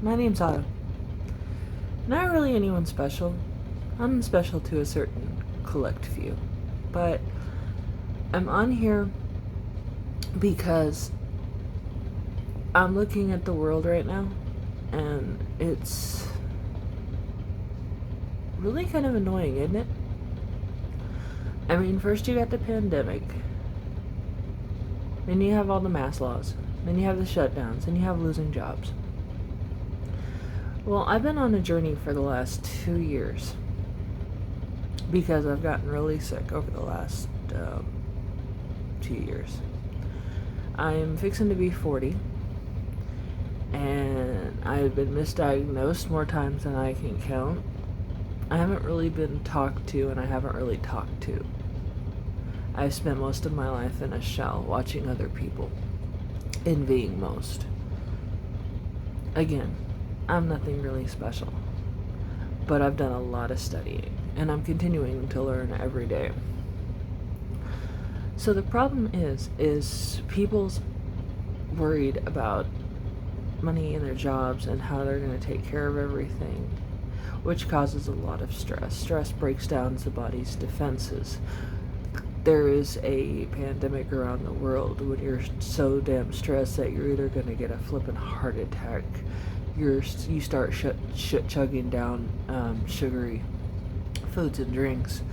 My name's Otto. Not really anyone special. I'm special to a certain collect few. But I'm on here because I'm looking at the world right now, and it's really kind of annoying, isn't it? I mean, first you got the pandemic, then you have all the mask laws, then you have the shutdowns, then you have losing jobs. Well, I've been on a journey for the last 2 years because I've gotten really sick over the last 2 years. I'm fixing to be 40, and I've been misdiagnosed more times than I can count. I haven't really been talked to, and I haven't really talked to. I've spent most of my life in a shell, watching other people, envying most. Again, I'm nothing really special, but I've done a lot of studying, and I'm continuing to learn every day. So the problem is people's worried about money and their jobs and how they're going to take care of everything, which causes a lot of stress. Stress breaks down the body's defenses. There is a pandemic around the world when you're so damn stressed that you're either going to get a flippin' heart attack, you start chugging down sugary foods and drinks.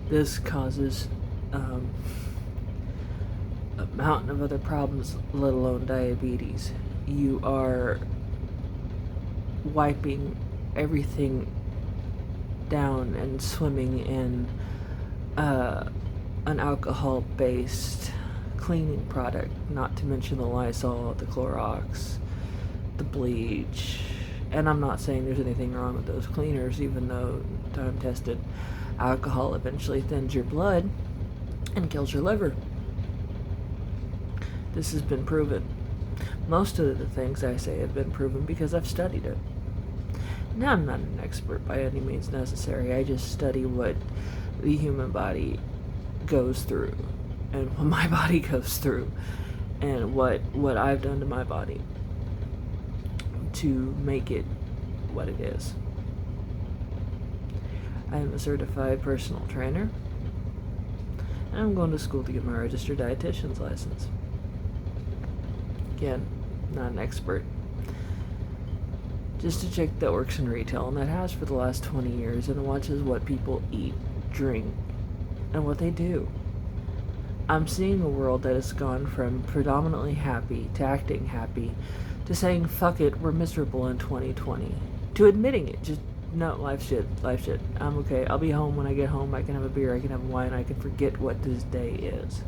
This causes a mountain of other problems, let alone diabetes. You are wiping everything down and swimming in an alcohol-based cleaning product, not to mention the Lysol, the Clorox, the bleach. And I'm not saying there's anything wrong with those cleaners, even though time-tested alcohol eventually thins your blood and kills your liver. This has been proven. Most of the things I say have been proven because I've studied it. Now, I'm not an expert by any means necessary. I just study what the human body goes through and what my body goes through and what I've done to my body to make it what it is. I am a certified personal trainer, and I'm going to school to get my registered dietitian's license. Again, not an expert. Just a chick that works in retail, and that has for the last 20 years, and watches what people eat, drink, and what they do. I'm seeing a world that has gone from predominantly happy to acting happy to saying, fuck it, we're miserable in 2020, to admitting it, just, no, life shit, I'm okay, I'll be home when I get home, I can have a beer, I can have wine, I can forget what this day is.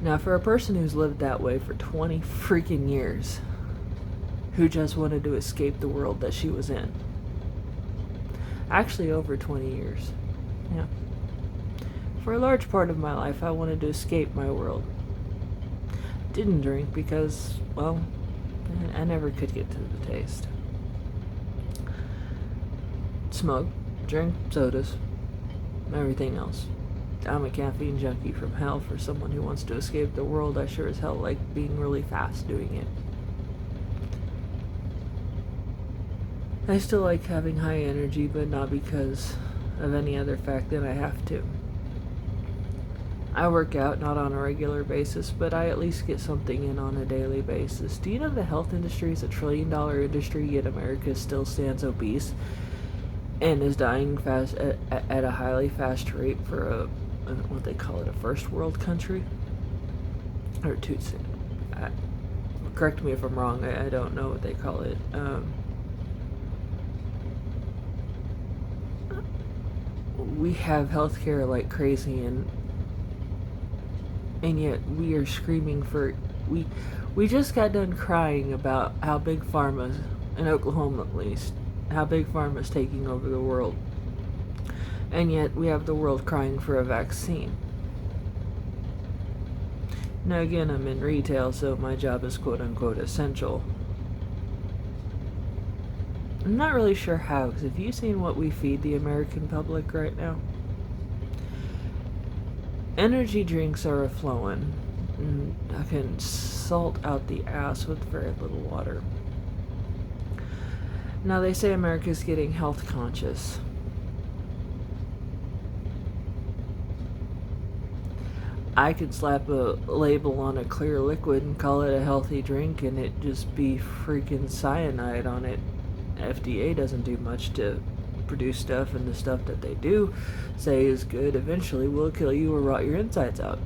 Now, for a person who's lived that way for 20 freaking years, who just wanted to escape the world that she was in, actually over 20 years, yeah. For a large part of my life, I wanted to escape my world. Didn't drink because, well, I never could get to the taste. Smoke, drink sodas, everything else. I'm a caffeine junkie from hell. For someone who wants to escape the world, I sure as hell like being really fast doing it. I still like having high energy, but not because of any other fact than I have to. I work out, not on a regular basis, but I at least get something in on a daily basis. Do you know the health industry is a $1 trillion industry, yet America still stands obese and is dying fast at a highly fast rate for what they call it, a first world country? Or correct me if I'm wrong, I don't know what they call it. We have healthcare like crazy, and yet we are screaming for, we just got done crying about how big pharma, in Oklahoma at least, how big pharma is taking over the world, and yet we have the world crying for a vaccine. Now again, I'm in retail, so my job is quote unquote essential. I'm not really sure how, because have you seen what we feed the American public right now? Energy drinks are a-flowing. I can salt out the ass with very little water. Now they say America's getting health conscious. I could slap a label on a clear liquid and call it a healthy drink and it just be freaking cyanide on it. FDA doesn't do much to produce stuff, and the stuff that they do say is good eventually will kill you or rot your insides out.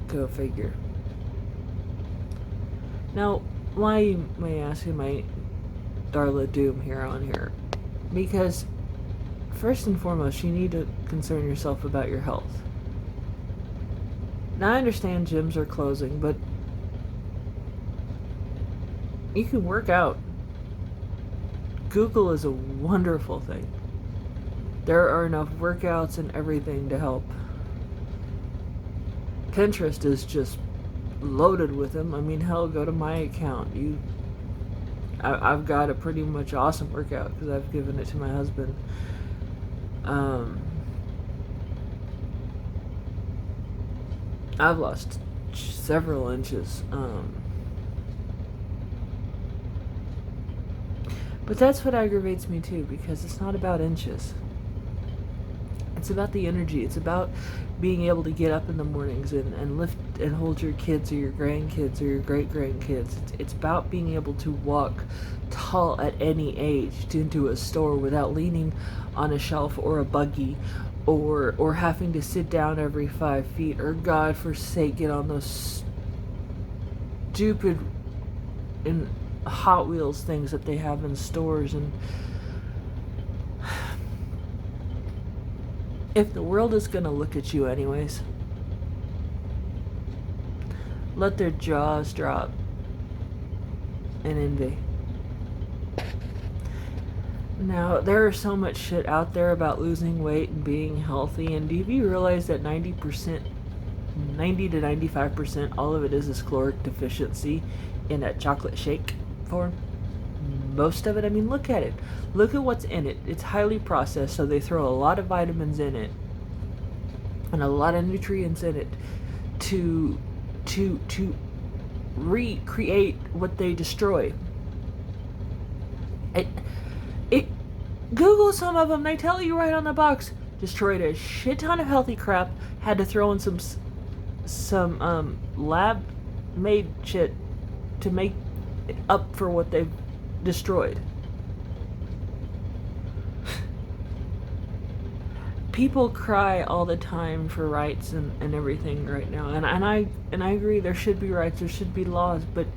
Go figure. Now, why, you may ask, am I Darla Doom here on here? Because first and foremost, you need to concern yourself about your health. Now I understand gyms are closing, but you can work out. Google is a wonderful thing. There are enough workouts and everything to help. Pinterest is just loaded with them. I mean, hell, go to my account. I've got a pretty much awesome workout because I've given it to my husband. I've lost several inches. But that's what aggravates me too, because it's not about inches. It's about the energy. It's about being able to get up in the mornings and lift and hold your kids or your grandkids or your great-grandkids. It's about being able to walk tall at any age into a store without leaning on a shelf or a buggy or having to sit down every 5 feet, or God forsake, get on those stupid and Hot Wheels things that they have in stores. And if the world is gonna look at you anyways, let their jaws drop in envy. Now, there is so much shit out there about losing weight and being healthy, and do you realize that 90 to 95%, all of it is caloric deficiency in a chocolate shake form? Most of it. I mean, look at it. Look at what's in it. It's highly processed, so they throw a lot of vitamins in it and a lot of nutrients in it to recreate what they destroy. Google some of them. They tell you right on the box. Destroyed a shit ton of healthy crap. Had to throw in some lab made shit to make it up for what they've destroyed. People cry all the time for rights and everything right now, and I agree, there should be rights, there should be laws, but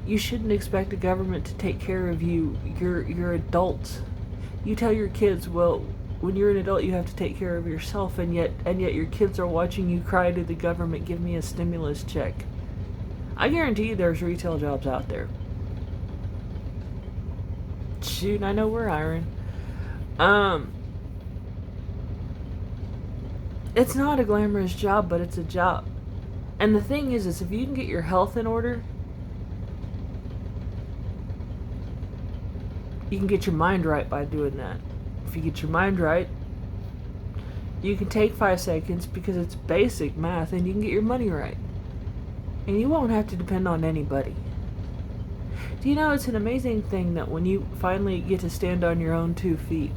you shouldn't expect the government to take care of you. You're adults. You tell your kids, well, when you're an adult you have to take care of yourself, and yet your kids are watching you cry to the government, give me a stimulus check. I guarantee you there's retail jobs out there. Shoot, I know we're hiring. It's not a glamorous job, but it's a job. And the thing is if you can get your health in order, you can get your mind right by doing that. If you get your mind right, you can take 5 seconds because it's basic math, and you can get your money right. And you won't have to depend on anybody. Do you know, it's an amazing thing that when you finally get to stand on your own 2 feet,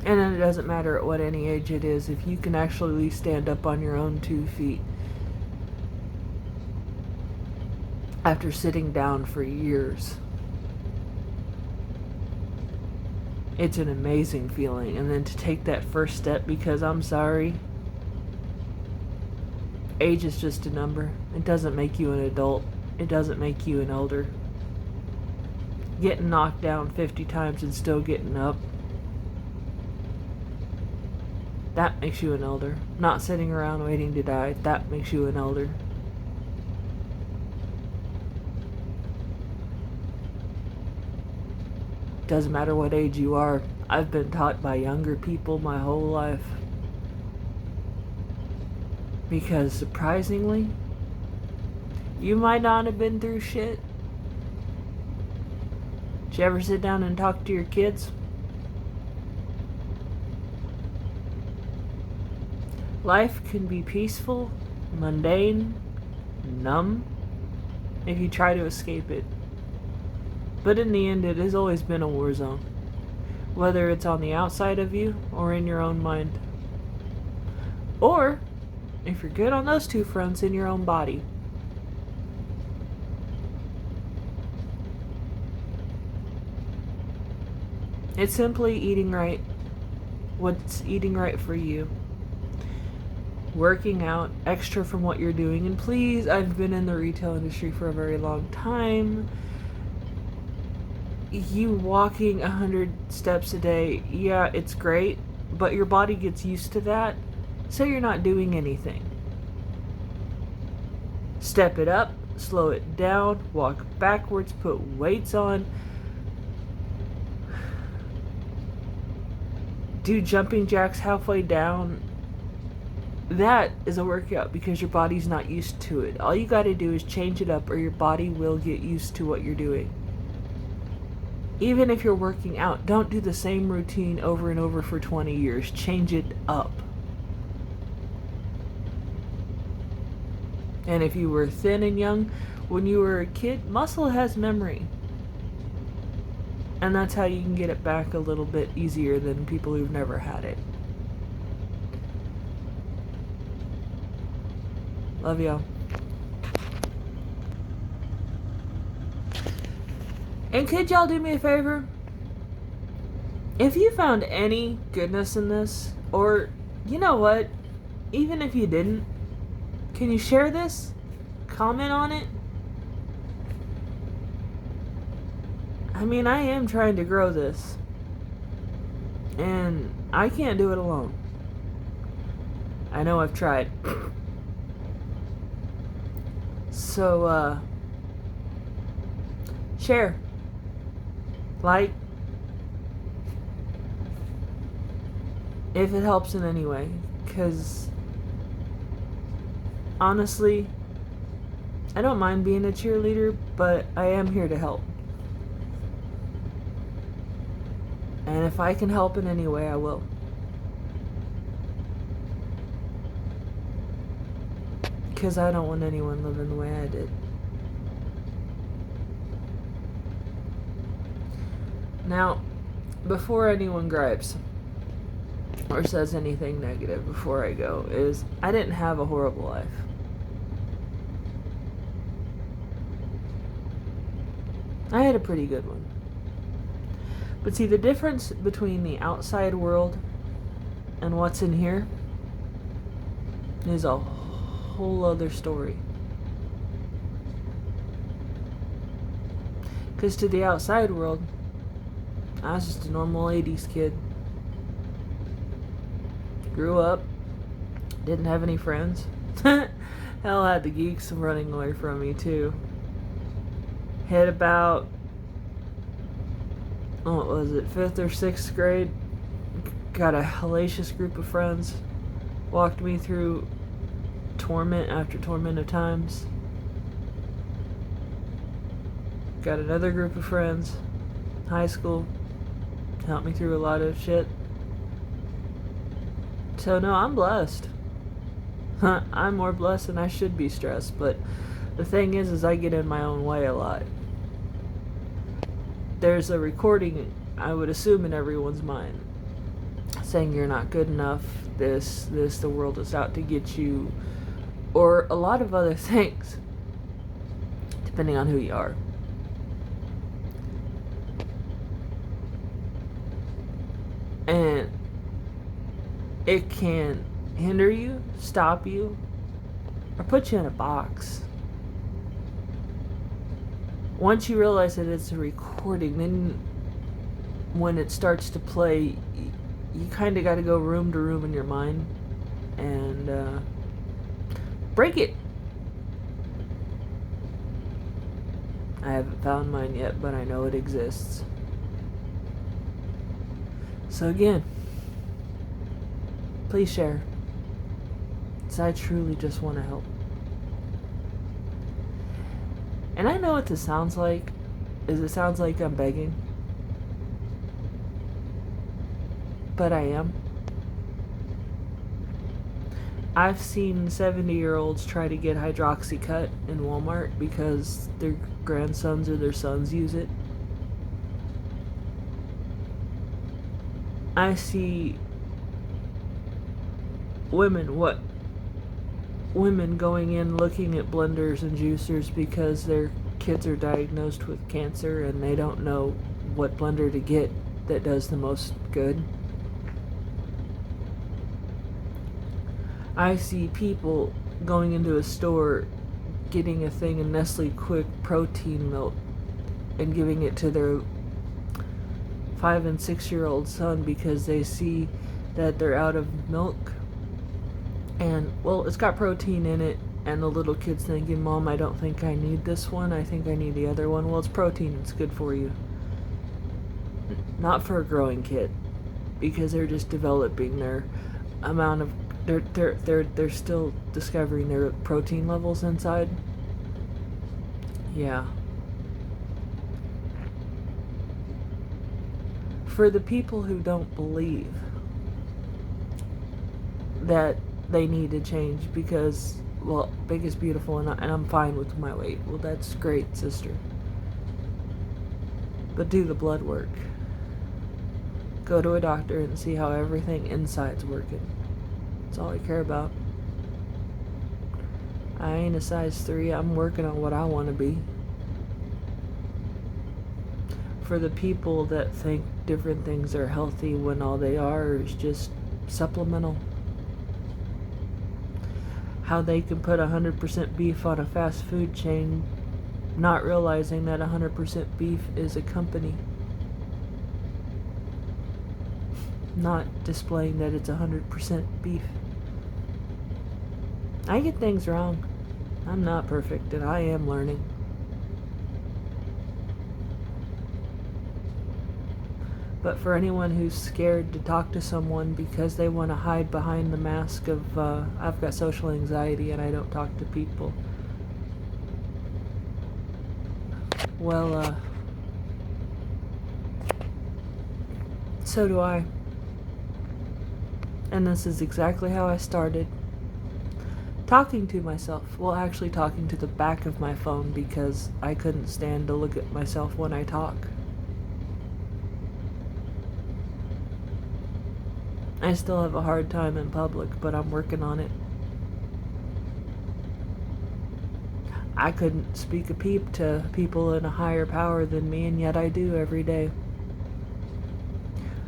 and then it doesn't matter at what any age it is, if you can actually stand up on your own 2 feet after sitting down for years, it's an amazing feeling. And then to take that first step, because I'm sorry, age is just a number. It doesn't make you an adult. It doesn't make you an elder. Getting knocked down 50 times and still getting up, that makes you an elder. Not sitting around waiting to die, that makes you an elder. Doesn't matter what age you are. I've been taught by younger people my whole life. Because surprisingly, you might not have been through shit. Did you ever sit down and talk to your kids? Life can be peaceful mundane, numb, if you try to escape it. But in the end, it has always been a war zone, whether it's on the outside of you or in your own mind. Or, if you're good on those two fronts, in your own body. It's simply eating right. What's eating right for you. Working out extra from what you're doing. And please, I've been in the retail industry for a very long time. You walking 100 steps a day, yeah, it's great, but your body gets used to that, so you're not doing anything. Step it up, slow it down, walk backwards, put weights on. Do jumping jacks halfway down. That is a workout because your body's not used to it. All you gotta do is change it up or your body will get used to what you're doing. Even if you're working out, don't do the same routine over and over for 20 years. Change it up. And if you were thin and young when you were a kid, muscle has memory. And that's how you can get it back a little bit easier than people who've never had it. Love y'all. And could y'all do me a favor? If you found any goodness in this, or you know what, even if you didn't, can you share this? Comment on it? I mean, I am trying to grow this. And I can't do it alone. I know I've tried. So, share. Like. If it helps in any way. Because, honestly, I don't mind being a cheerleader, but I am here to help. And if I can help in any way, I will. Because I don't want anyone living the way I did. Now, before anyone gripes or says anything negative before I go, is I didn't have a horrible life. I had a pretty good one. But see, the difference between the outside world and what's in here is a whole other story. Because to the outside world, I was just a normal 80s kid. Grew up, didn't have any friends. Hell, had the geeks running away from me too. Hit about, what was it, 5th or 6th grade. Got a hellacious group of friends. Walked me through torment after torment of times. Got another group of friends. High school. Helped me through a lot of shit. So no, I'm blessed. I'm more blessed than I should be stressed, but the thing is I get in my own way a lot. There's a recording, I would assume, in everyone's mind saying you're not good enough, this, the world is out to get you, or a lot of other things, depending on who you are. And it can hinder you, stop you, or put you in a box. Once you realize that it's a recording, then when it starts to play, you kind of got to go room to room in your mind and break it. I haven't found mine yet, but I know it exists. So again, please share. Because I truly just want to help. And I know what this sounds like. It sounds like I'm begging. But I am. I've seen 70-year-olds try to get Hydroxycut in Walmart because their grandsons or their sons use it. I see women going in looking at blenders and juicers because their kids are diagnosed with cancer and they don't know what blender to get that does the most good. I see people going into a store getting a thing of Nestle Quick protein milk and giving it to their 5 and 6-year-old son because they see that they're out of milk. And, well, it's got protein in it, and the little kid's thinking, Mom, I don't think I need this one. I think I need the other one. Well, it's protein. It's good for you. Not for a growing kid, because they're just developing their amount of... They're still discovering their protein levels inside. Yeah. For the people who don't believe that they need to change because, well, big is beautiful and I'm fine with my weight. Well, that's great, sister. But do the blood work. Go to a doctor and see how everything inside's working. That's all I care about. I ain't a size 3. I'm working on what I want to be. For the people that think different things are healthy when all they are is just supplemental. How they can put 100% beef on a fast food chain, not realizing that 100% beef is a company. Not displaying that it's 100% beef. I get things wrong. I'm not perfect and I am learning. But for anyone who's scared to talk to someone because they want to hide behind the mask of, I've got social anxiety and I don't talk to people. Well, so do I. And this is exactly how I started. Talking to myself. Well, actually talking to the back of my phone because I couldn't stand to look at myself when I talk. I still have a hard time in public, but I'm working on it. I couldn't speak a peep to people in a higher power than me, and yet I do every day.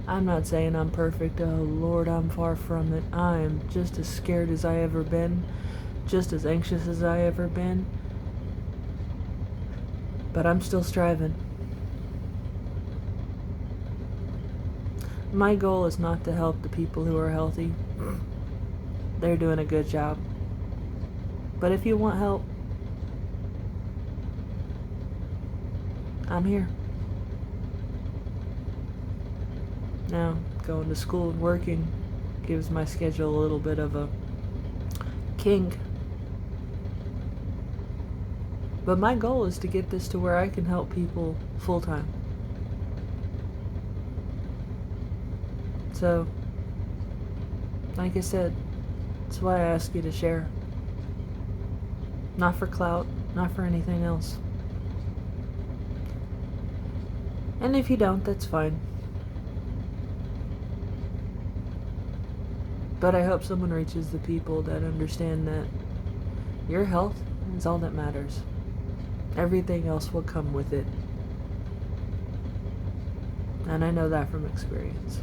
I'm not saying I'm perfect. Oh, Lord, I'm far from it. I am just as scared as I ever been, just as anxious as I ever been. But I'm still striving. My goal is not to help the people who are healthy. They're doing a good job. But if you want help, I'm here. Now, going to school and working gives my schedule a little bit of a kink. But my goal is to get this to where I can help people full time. So, like I said, that's why I ask you to share. Not for clout, not for anything else. And if you don't, that's fine. But I hope someone reaches the people that understand that your health is all that matters. Everything else will come with it. And I know that from experience.